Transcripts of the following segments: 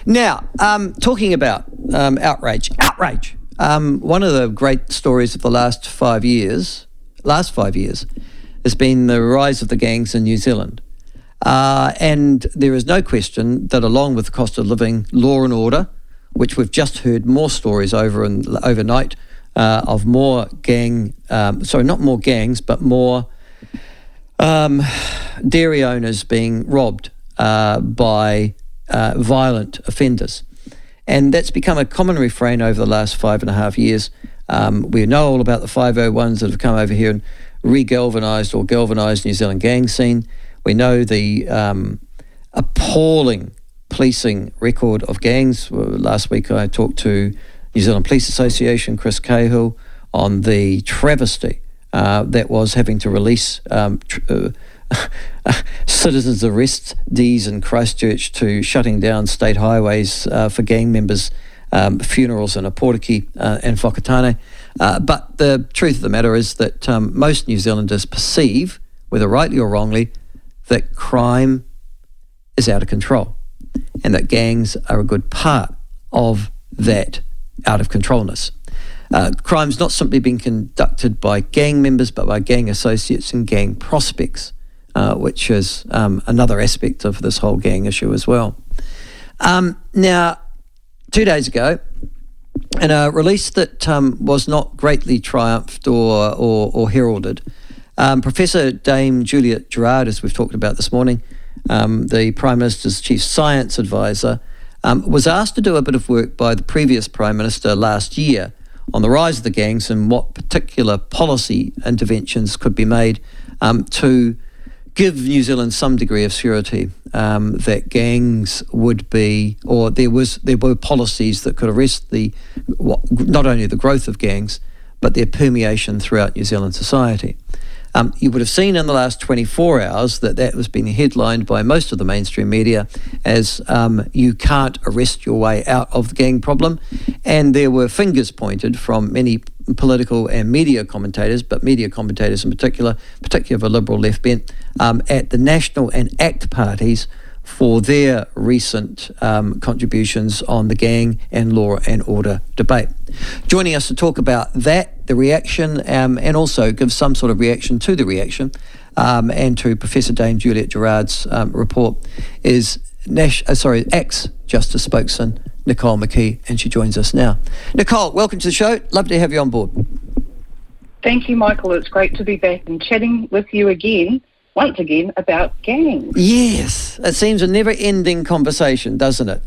Now, talking about outrage. One of the great stories of the last 5 years, has been the rise of the gangs in New Zealand. And there is no question that along with the cost of living, law and order, which we've just heard more stories overnight of more not more gangs, but more dairy owners being robbed by violent offenders. And that's become a common refrain over the last 5.5 years. We know all about the 501s that have come over here and galvanised New Zealand gang scene. We know the appalling policing record of gangs. Last week I talked to New Zealand Police Association, Chris Cahill, on the travesty that was having to release citizens' arrestees in Christchurch to shutting down state highways for gang members' funerals in Aportiki and Whakatane. But the truth of the matter is that most New Zealanders perceive, whether rightly or wrongly, that crime is out of control and that gangs are a good part of that out of controlness. Crime's not simply being conducted by gang members but by gang associates and gang prospects, which is another aspect of this whole gang issue as well. Now, 2 days ago, in a release that was not greatly triumphed or heralded, Professor Dame Juliet Gerard, as we've talked about this morning, the Prime Minister's Chief Science Advisor, was asked to do a bit of work by the previous Prime Minister last year on the rise of the gangs and what particular policy interventions could be made to give New Zealand some degree of surety that gangs would be, or there were policies that could arrest not only the growth of gangs, but their permeation throughout New Zealand society. You would have seen in the last 24 hours that was being headlined by most of the mainstream media as you can't arrest your way out of the gang problem. And there were fingers pointed from many political and media commentators, but media commentators in particular of a liberal left bent, at the National and ACT parties for their recent contributions on the gang and law and order debate. Joining us to talk about that, the reaction, and also give some sort of reaction to the reaction, and to Professor Dame Juliet Gerard's report, is ex-Justice spokesman Nicole McKee, and she joins us now. Nicole, welcome to the show. Love to have you on board. Thank you, Michael. It's great to be back and chatting with you once again, about gangs. Yes, it seems a never-ending conversation, doesn't it?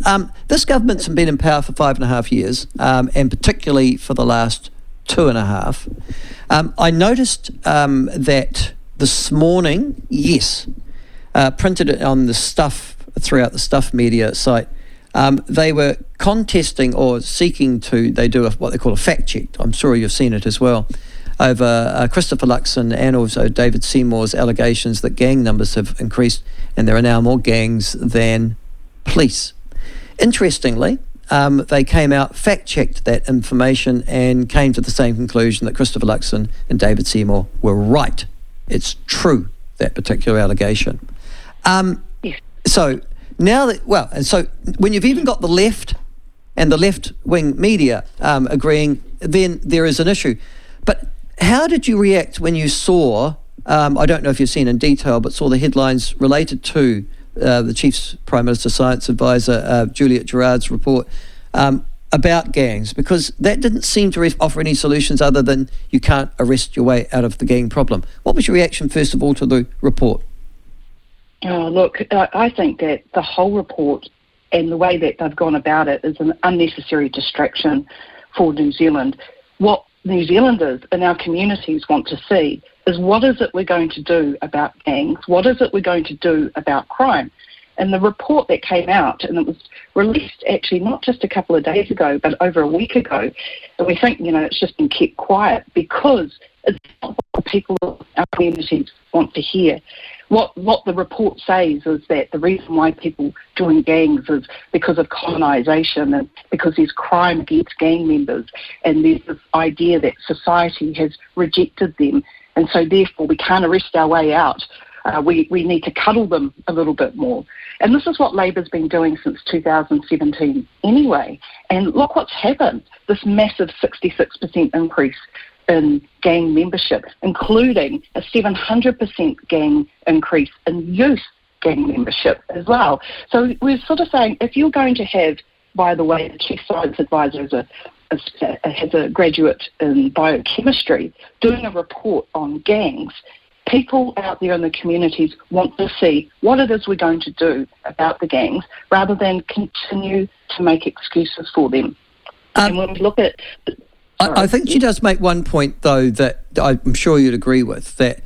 This government's been in power for 5.5 years, and particularly for the last 2.5. I noticed that this morning, printed it on the Stuff, throughout the Stuff media site, they were contesting or seeking to, they do what they call a fact check. I'm sure you've seen it as well, over Christopher Luxon and also David Seymour's allegations that gang numbers have increased and there are now more gangs than police. Interestingly, they came out, fact-checked that information and came to the same conclusion that Christopher Luxon and David Seymour were right. It's true, that particular allegation. So now that, so when you've even got the left and the left-wing media agreeing, then there is an issue. But how did you react when you saw, I don't know if you've seen in detail, but saw the headlines related to the Chief Prime Minister Science Advisor, Juliet Gerard's report about gangs? Because that didn't seem to offer any solutions other than you can't arrest your way out of the gang problem. What was your reaction, first of all, to the report? Look, I think that the whole report and the way that they've gone about it is an unnecessary distraction for New Zealand. What New Zealanders in our communities want to see is what is it we're going to do about gangs? What is it we're going to do about crime? And the report that came out, and it was released actually not just a couple of days ago, but over a week ago, and we think, it's just been kept quiet because it's not what the people of our communities want to hear. What the report says is that the reason why people join gangs is because of colonisation and because there's crime against gang members, and there's this idea that society has rejected them, and so therefore we can't arrest our way out We need to cuddle them a little bit more. And this is what Labor's been doing since 2017 anyway. And look what's happened, this massive 66% increase in gang membership, including a 700% gang increase in youth gang membership as well. So we're sort of saying, if you're going to have, by the way, the Chief Science Advisor has a graduate in biochemistry doing a report on gangs, people out there in the communities want to see what it is we're going to do about the gangs rather than continue to make excuses for them. And when we look at... I think she does make one point, though, that I'm sure you'd agree with, that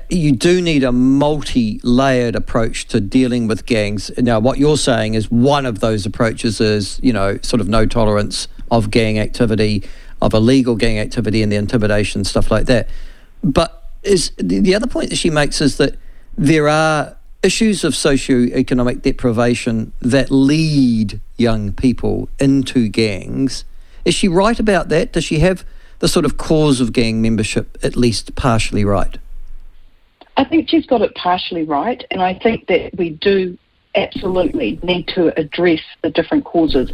you do need a multi-layered approach to dealing with gangs. Now, what you're saying is one of those approaches is, sort of no tolerance of gang activity, of illegal gang activity and the intimidation, stuff like that. But the other point that she makes is that there are issues of socio-economic deprivation that lead young people into gangs. Is she right about that? Does she have the sort of cause of gang membership at least partially right? I think she's got it partially right, and I think that we do absolutely need to address the different causes.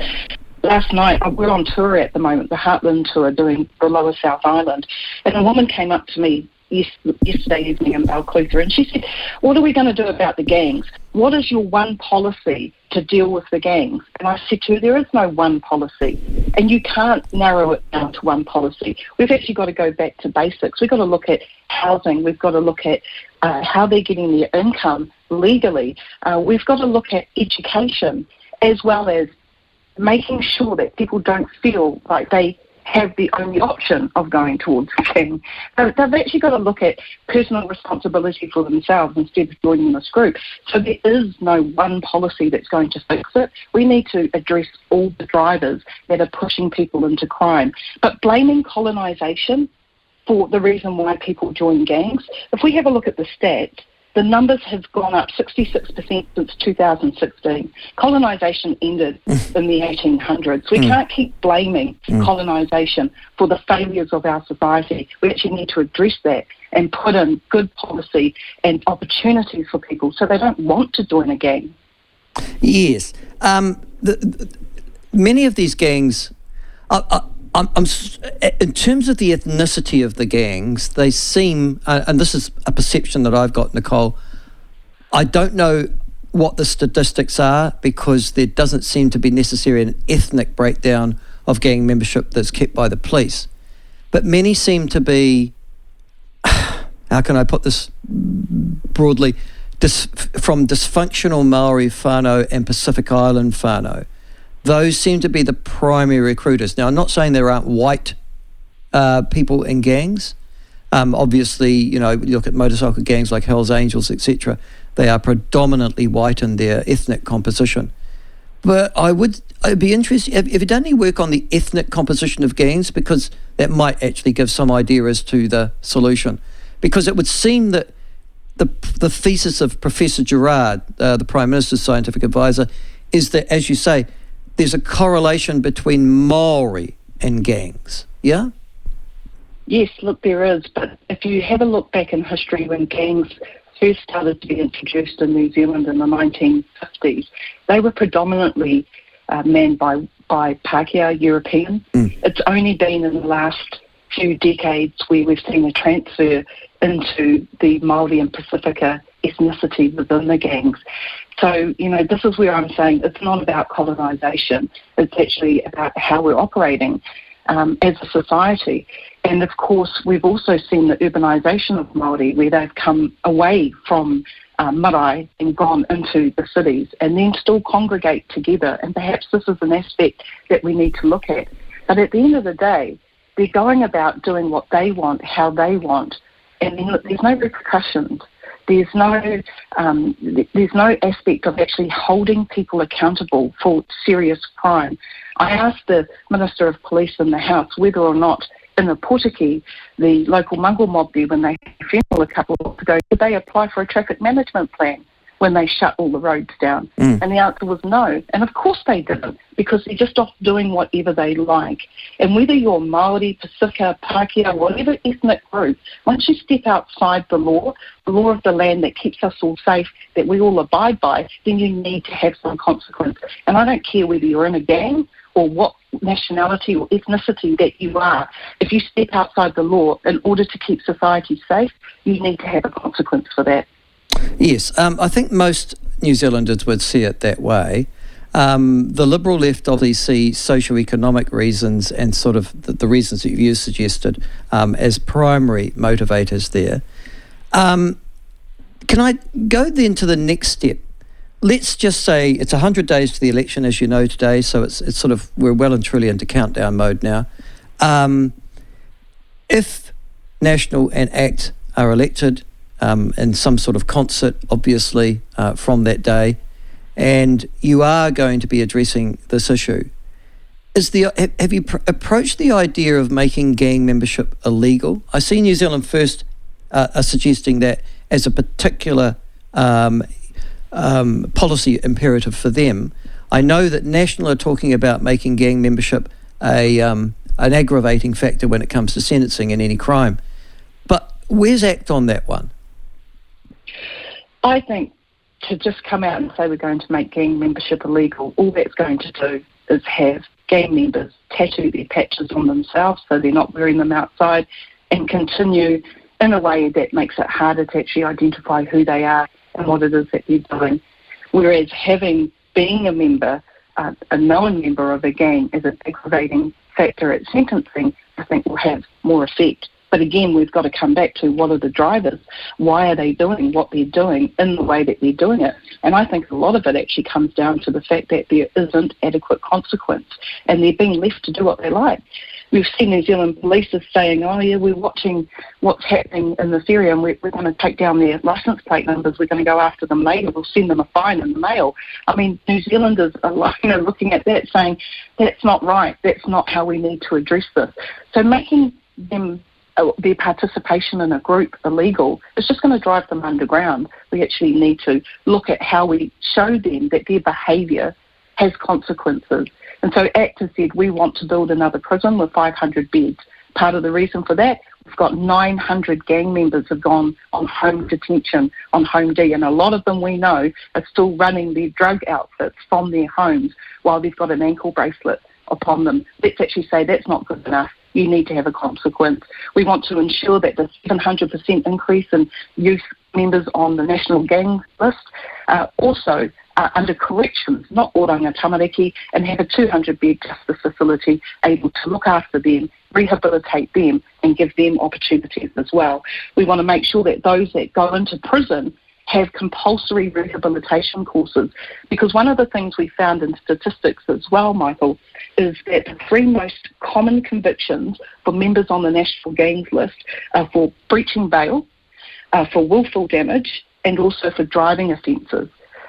Last night, we're on tour at the moment, the Heartland tour, doing the Lower South Island, and a woman came up to me yesterday evening in Balclutha, and she said, what are we going to do about the gangs? What is your one policy to deal with the gangs? And I said to her, there is no one policy, and you can't narrow it down to one policy. We've actually got to go back to basics. We've got to look at housing. We've got to look at how they're getting their income legally. We've got to look at education, as well as making sure that people don't feel like they have the only option of going towards a gang. So they've actually got to look at personal responsibility for themselves instead of joining this group. So there is no one policy that's going to fix it. We need to address all the drivers that are pushing people into crime. But blaming colonisation for the reason why people join gangs, if we have a look at the stats, the numbers have gone up 66% since 2016. Colonisation ended in the 1800s. We can't keep blaming colonisation for the failures of our society. We actually need to address that and put in good policy and opportunities for people so they don't want to join a gang. Yes. Many of these gangs... in terms of the ethnicity of the gangs, they seem, and this is a perception that I've got, Nicole, I don't know what the statistics are because there doesn't seem to be necessarily an ethnic breakdown of gang membership that's kept by the police. But many seem to be, how can I put this broadly, from dysfunctional Maori whānau and Pacific Island whānau. Those seem to be the primary recruiters. Now, I'm not saying there aren't white people in gangs. Obviously, you look at motorcycle gangs like Hells Angels, etc. They are predominantly white in their ethnic composition. But I'd be interested, have you done any work on the ethnic composition of gangs? Because that might actually give some idea as to the solution. Because it would seem that the thesis of Professor Gerard, the Prime Minister's scientific advisor, is that, as you say, there's a correlation between Maori and gangs, yeah? Yes, look, there is. But if you have a look back in history when gangs first started to be introduced in New Zealand in the 1950s, they were predominantly manned by Pākehā European. It's only been in the last few decades where we've seen a transfer into the Māori and Pacifica ethnicity within the gangs. So, this is where I'm saying it's not about colonisation. It's actually about how we're operating as a society. And, of course, we've also seen the urbanisation of Māori where they've come away from marae and gone into the cities and then still congregate together. And perhaps this is an aspect that we need to look at. But at the end of the day, they're going about doing what they want, how they want, and then there's no repercussions. There's no aspect of actually holding people accountable for serious crime. I asked the Minister of Police in the House whether or not in the Portuguese, the local Mungal mob there, when they had a funeral a couple of weeks ago, did they apply for a traffic management plan? when they shut all the roads down? And the answer was no. And of course they didn't, because they're just off doing whatever they like. And whether you're Māori, Pasifika, Pākehā, whatever ethnic group, once you step outside the law of the land that keeps us all safe, that we all abide by, then you need to have some consequence. And I don't care whether you're in a gang or what nationality or ethnicity that you are. If you step outside the law in order to keep society safe, you need to have a consequence for that. Yes, I think most New Zealanders would see it that way. The Liberal left obviously see socio-economic reasons and sort of the reasons that you suggested as primary motivators there. Can I go then to the next step? Let's just say it's 100 days to the election, as you know, today, so it's sort of, we're well and truly into countdown mode now. If National and ACT are elected in some sort of concert, obviously, from that day, and you are going to be addressing this issue, have you approached the idea of making gang membership illegal? I see New Zealand First are suggesting that as a particular policy imperative for them. I know that National are talking about making gang membership an aggravating factor when it comes to sentencing in any crime. But where's ACT on that one? I think to just come out and say we're going to make gang membership illegal, all that's going to do is have gang members tattoo their patches on themselves so they're not wearing them outside, and continue in a way that makes it harder to actually identify who they are and what it is that they're doing. Whereas being a member, a known member of a gang, as an aggravating factor at sentencing, I think will have more effect. But again, we've got to come back to what are the drivers? Why are they doing what they're doing in the way that they're doing it? And I think a lot of it actually comes down to the fact that there isn't adequate consequence and they're being left to do what they like. We've seen New Zealand police is saying, oh yeah, we're watching what's happening in this area and we're going to take down their licence plate numbers, we're going to go after them later, we'll send them a fine in the mail. I mean, New Zealanders are looking at that saying, that's not right, that's not how we need to address this. So making their participation in a group illegal is just going to drive them underground. We actually need to look at how we show them that their behaviour has consequences. And so ACT has said we want to build another prison with 500 beds. Part of the reason for that, we've got 900 gang members have gone on home detention, on home D, and a lot of them we know are still running their drug outfits from their homes while they've got an ankle bracelet upon them. Let's actually say that's not good enough. You need to have a consequence. We want to ensure that the 700% increase in youth members on the national gang list also under corrections, not oranga tamariki, and have a 200-bed justice facility able to look after them, rehabilitate them, and give them opportunities as well. We want to make sure that those that go into prison have compulsory rehabilitation courses, because one of the things we found in statistics as well, Michael, is that the three most common convictions for members on the national gangs list are for breaching bail, for willful damage, and also for driving offences.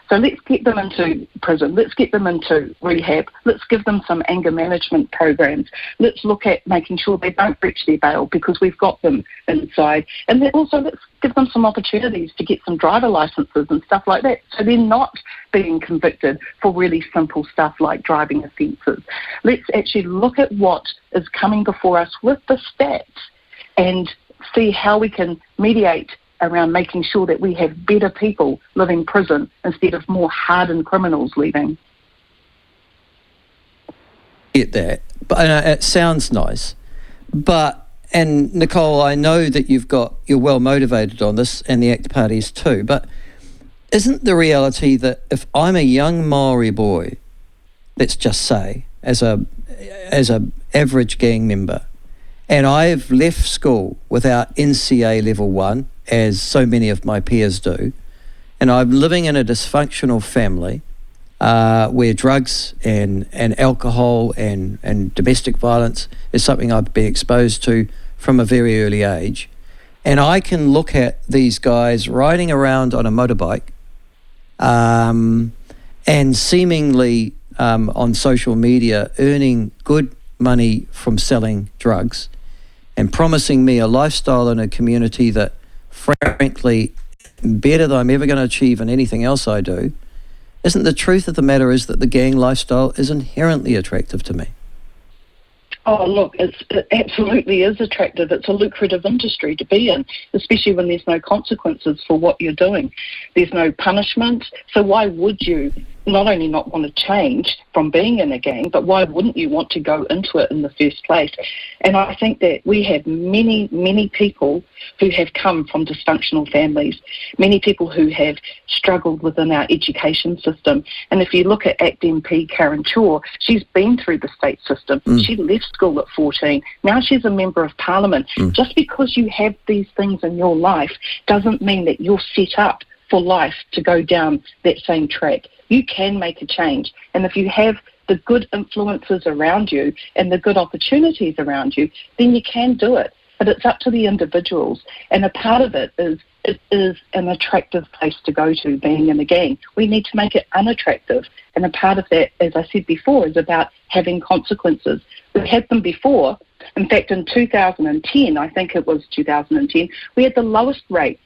So let's get them into prison, let's get them into rehab, let's give them some anger management programs, let's look at making sure they don't breach their bail because we've got them inside, and then also let's give them some opportunities to get some driver licences and stuff like that, so they're not being convicted for really simple stuff like driving offences. Let's actually look at what is coming before us with the stats and see how we can mediate around making sure that we have better people living prison instead of more hardened criminals leaving. Get that, but it sounds nice. But, and Nicole, I know that you're well motivated on this, and the ACT parties too, but isn't the reality that if I'm a young Maori boy, let's just say, as a average gang member, and I've left school without NCA level 1, as so many of my peers do, and I'm living in a dysfunctional family where drugs and alcohol and domestic violence is something I've been exposed to from a very early age, and I can look at these guys riding around on a motorbike and seemingly on social media earning good money from selling drugs and promising me a lifestyle in a community that frankly better than I'm ever going to achieve in anything else I do, isn't the truth of the matter is that the gang lifestyle is inherently attractive to me? Oh, look, it absolutely is attractive. It's a lucrative industry to be in, especially when there's no consequences for what you're doing. There's no punishment. So why would you not only not want to change from being in a gang, but why wouldn't you want to go into it in the first place? And I think that we have many, many people who have come from dysfunctional families, many people who have struggled within our education system. And if you look at ACT MP Karen Chaw, she's been through the state system. She left school at 14. Now she's a member of parliament. Just because you have these things in your life doesn't mean that you're set up for life to go down that same track. You can make a change. And if you have the good influences around you and the good opportunities around you, then you can do it. But it's up to the individuals. And a part of it is an attractive place to go to, being in a gang. We need to make it unattractive. And a part of that, as I said before, is about having consequences. We've had them before. In fact, in 2010, I think it was 2010, we had the lowest rate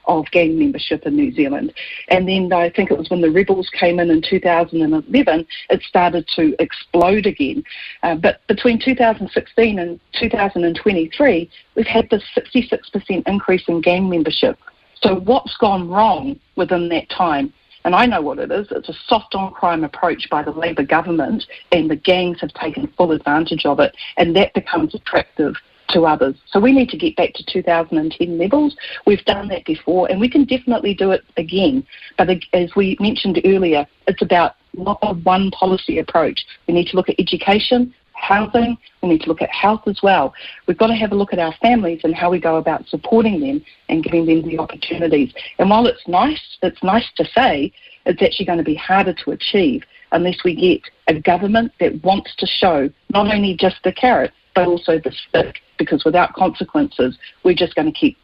of gang membership in New Zealand. And then I think it was when the Rebels came in 2011, it started to explode again. But between 2016 and 2023, we've had this 66% increase in gang membership. So what's gone wrong within that time? And I know what it is. It's a soft-on-crime approach by the Labour government, and the gangs have taken full advantage of it, and that becomes attractive to others. So we need to get back to 2010 levels. We've done that before, and we can definitely do it again. But as we mentioned earlier, it's about not a one policy approach. We need to look at education, housing, we need to look at health as well. We've got to have a look at our families and how we go about supporting them and giving them the opportunities. And while it's nice to say, it's actually going to be harder to achieve unless we get a government that wants to show not only just the carrot, but also the stick, because without consequences, we're just going to keep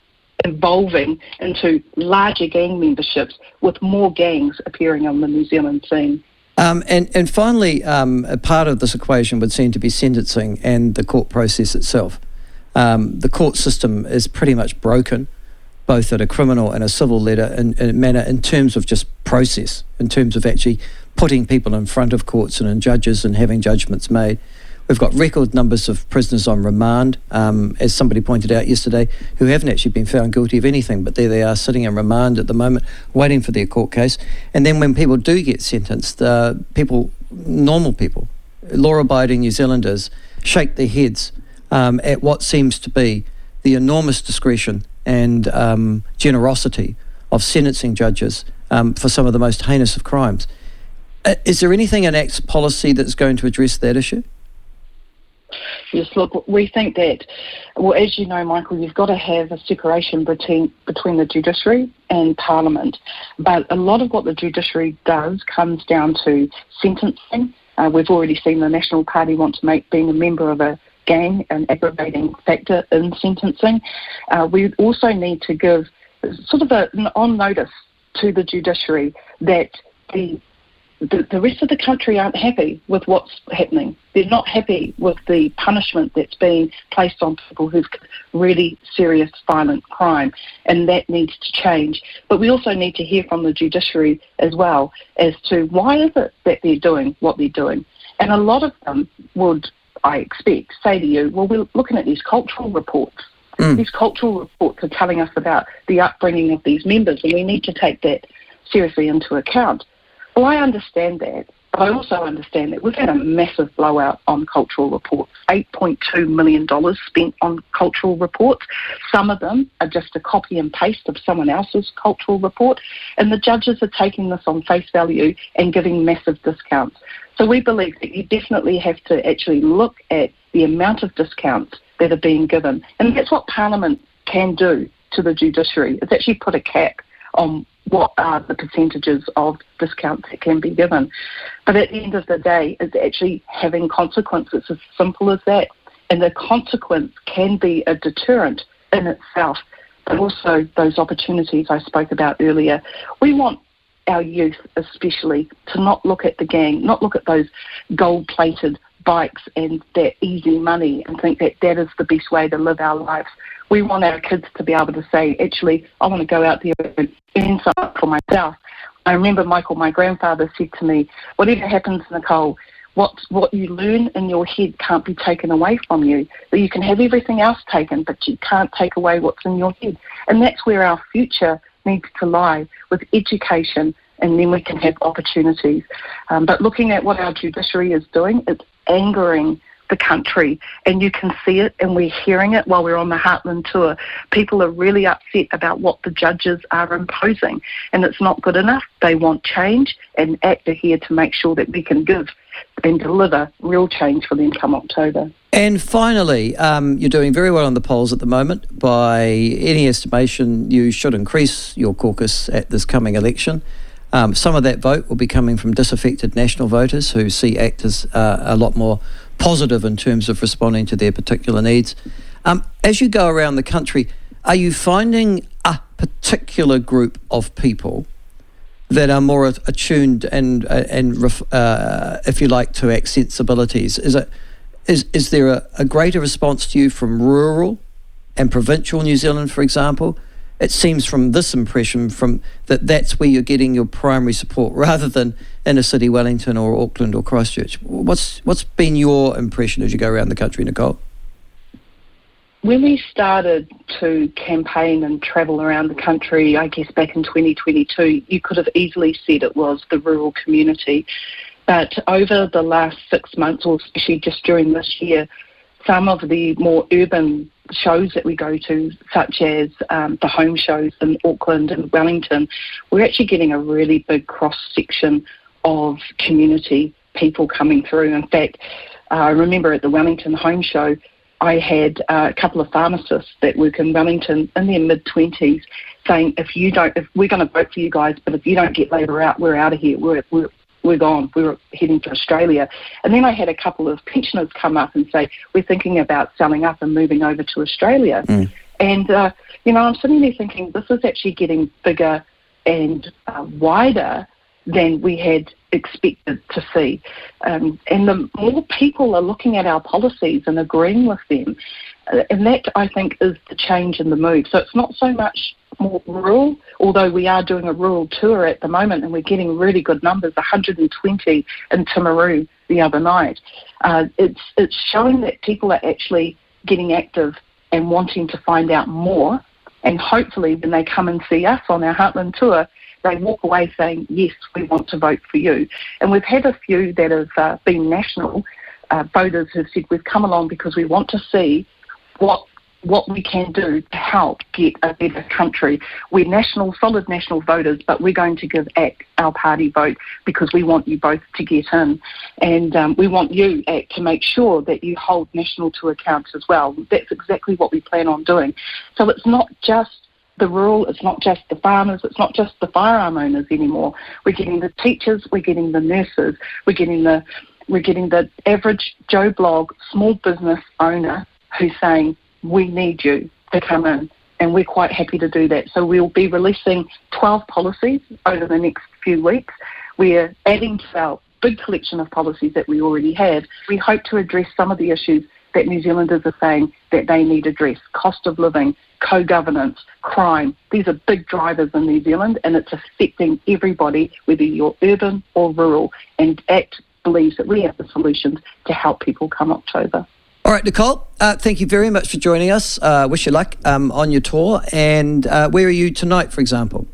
evolving into larger gang memberships with more gangs appearing on the New Zealand scene. And finally, a part of this equation would seem to be sentencing and the court process itself. The court system is pretty much broken, both at a criminal and a civil manner in terms of just process, in terms of actually putting people in front of courts and in judges and having judgments made. We've got record numbers of prisoners on remand, as somebody pointed out yesterday, who haven't actually been found guilty of anything, but there they are sitting in remand at the moment, waiting for their court case. And then when people do get sentenced, normal people, law-abiding New Zealanders, shake their heads at what seems to be the enormous discretion and generosity of sentencing judges for some of the most heinous of crimes. Is there anything in ACT's policy that's going to address that issue? Yes, look, we think that, well, as you know, Michael, you've got to have a separation between the judiciary and Parliament. But a lot of what the judiciary does comes down to sentencing. We've already seen the National Party want to make being a member of a gang an aggravating factor in sentencing. We also need to give sort of an on notice to the judiciary that the rest of the country aren't happy with what's happening. They're not happy with the punishment that's being placed on people who've really serious violent crime, and that needs to change. But we also need to hear from the judiciary as well as to why is it that they're doing what they're doing. And a lot of them would, I expect, say to you, well, we're looking at these cultural reports. These cultural reports are telling us about the upbringing of these members, and we need to take that seriously into account. Well, I understand that, but I also understand that we've had a massive blowout on cultural reports, $8.2 million spent on cultural reports. Some of them are just a copy and paste of someone else's cultural report, and the judges are taking this on face value and giving massive discounts. So we believe that you definitely have to actually look at the amount of discounts that are being given, and that's what Parliament can do to the judiciary. It's actually put a cap on what are the percentages of discounts that can be given. But at the end of the day, it's actually having consequences. It's as simple as that. And the consequence can be a deterrent in itself, but also those opportunities I spoke about earlier. We want our youth especially to not look at the gang, not look at those gold-plated bikes and that easy money and think that that is the best way to live our lives. We want our kids to be able to say, actually, I want to go out there and earn something for myself. I remember Michael, my grandfather, said to me, whatever happens, Nicole, what you learn in your head can't be taken away from you. That you can have everything else taken, but you can't take away what's in your head. And that's where our future needs to lie, with education, and then we can have opportunities. But looking at what our judiciary is doing, it's angering the country, and you can see it, and we're hearing it while we're on the Heartland tour. People are really upset about what the judges are imposing, and it's not good enough. They want change, and ACT are here to make sure that we can give and deliver real change for them come October. And finally, you're doing very well on the polls at the moment. By any estimation, you should increase your caucus at this coming election. Some of that vote will be coming from disaffected national voters who see ACT as a lot more positive in terms of responding to their particular needs. As you go around the country, are you finding a particular group of people that are more attuned and if you like, to ACT sensibilities? Is there a greater response to you from rural and provincial New Zealand, for example? It seems from this impression that's where you're getting your primary support rather than inner city Wellington or Auckland or Christchurch. What's been your impression as you go around the country, Nicole? When we started to campaign and travel around the country, I guess back in 2022, you could have easily said it was the rural community. But over the last 6 months, or especially just during this year, some of the more urban shows that we go to, such as the home shows in Auckland and Wellington, we're actually getting a really big cross-section of community people coming through. In fact, I remember at the Wellington home show, I had a couple of pharmacists that work in Wellington in their mid-20s saying, if we're going to vote for you guys, but if you don't get Labour out, we're out of here. We're gone. We're heading to Australia. And then I had a couple of pensioners come up and say, we're thinking about selling up and moving over to Australia. And, I'm sitting there thinking, this is actually getting bigger and wider than we had expected to see. And the more people are looking at our policies and agreeing with them, and that, I think, is the change in the mood. So it's not so much more rural, although we are doing a rural tour at the moment and we're getting really good numbers, 120 in Timaru the other night. It's showing that people are actually getting active and wanting to find out more, and hopefully when they come and see us on our Heartland tour, they walk away saying, yes, we want to vote for you. And we've had a few that have been national voters who've said, we've come along because we want to see what we can do to help get a better country. We're solid national voters, but we're going to give ACT our party vote because we want you both to get in. And we want you, ACT, to make sure that you hold national to account as well. That's exactly what we plan on doing. So it's not just the rural, it's not just the farmers, it's not just the firearm owners anymore. We're getting the teachers, we're getting the nurses, we're getting the average Joe Blogg small business owner who's saying, we need you to come in, and we're quite happy to do that. So we'll be releasing 12 policies over the next few weeks. We're adding to our big collection of policies that we already have. We hope to address some of the issues that New Zealanders are saying that they need addressed: cost of living, co-governance, crime. These are big drivers in New Zealand, and it's affecting everybody, whether you're urban or rural, and ACT believes that we have the solutions to help people come October. All right, Nicole, thank you very much for joining us. Wish you luck on your tour. And where are you tonight, for example?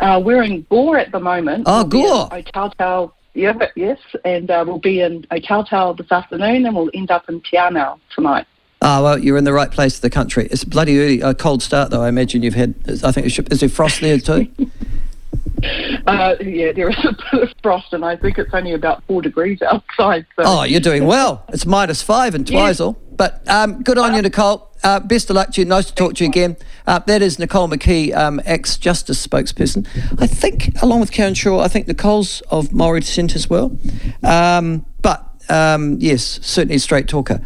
We're in Gore at the moment. Oh, Gore. Otautau, yes, and we'll be in Otautau this afternoon, and we'll end up in Te Anau tonight. Oh, well, you're in the right place of the country. It's bloody early, a cold start, though. I imagine you've had, is there frost there too? Yeah, there is a bit of frost, and I think it's only about 4 degrees outside. So. Oh, you're doing well. It's -5 in Twizel. Yes. But good on you, Nicole. Best of luck to you. Nice to talk to you again. That is Nicole McKee, ex-Justice spokesperson. I think, along with Karen Shaw, I think Nicole's of Maori descent as well. But yes, certainly a straight talker.